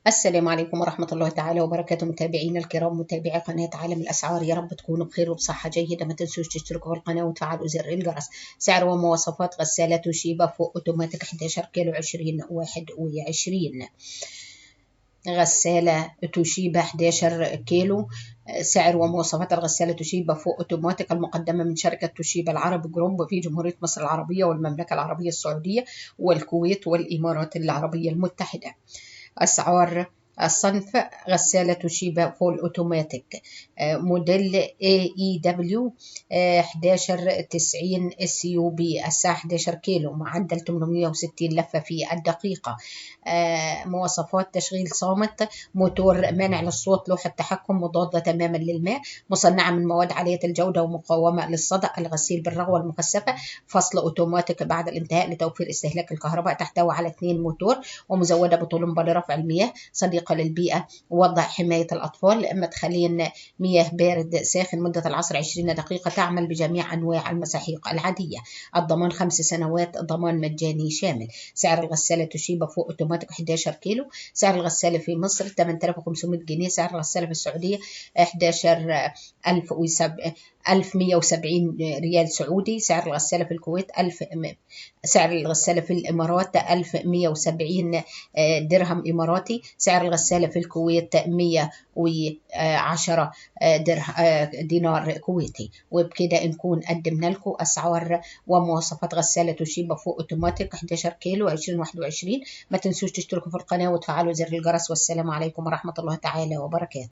السلام عليكم ورحمة الله تعالى وبركاته، متابعينا الكرام متابعي قناة عالم الأسعار، يا رب تكونوا بخير وبصحة جيدة. ما تنسوش تشتركوا في القناة وتفعلوا زر الجرس. سعر ومواصفات غسالة توشيبا فوق أوتوماتيك 11 كيلو 2021. غسالة توشيبا 11 كيلو. سعر ومواصفات الغسالة توشيبا فوق أوتوماتيك المقدمة من شركة توشيبا العرب جروب في جمهورية مصر العربية والمملكة العربية السعودية والكويت والإمارات العربية المتحدة. أسعار الصنف: غسالة توشيبا فول أوتوماتيك موديل AEW 1190 SUB، الساعة 11 كيلو، معدل 860 لفة في الدقيقة. مواصفات: تشغيل صامت، موتور مانع للصوت، لوحة تحكم مضادة تماما للماء، مصنعة من مواد عالية الجودة ومقاومة للصدأ، الغسيل بالرغوة المكثفة، فصل أوتوماتيك بعد الانتهاء لتوفير استهلاك الكهرباء، تحتوي على 2 موتور، ومزودة بطلمبة لرفع المياه، صديقة للبيئة، وضع حماية الأطفال، مدخلين مياه بارد ساخن مدة العصر 20 دقيقة، تعمل بجميع أنواع المساحيق العادية. الضمان 5 سنوات، ضمان مجاني شامل. سعر الغسالة توشيبا فوق أوتوماتيك 11 كيلو. سعر الغسالة في مصر 8500 جنيه. سعر الغسالة في السعودية 11,170 ريال سعودي. سعر الغسالة في الكويت سعر الغسالة في الإمارات 1170 درهم إماراتي. سعر الغسالة في الكويت 110 دينار كويتي. وبكده نكون قدمنا لكم أسعار ومواصفات غسالة توشيبا فوق أوتوماتيك 11 كيلو 2021. ما تنسوش تشتركوا في القناة وتفعلوا زر الجرس، والسلام عليكم ورحمة الله تعالى وبركاته.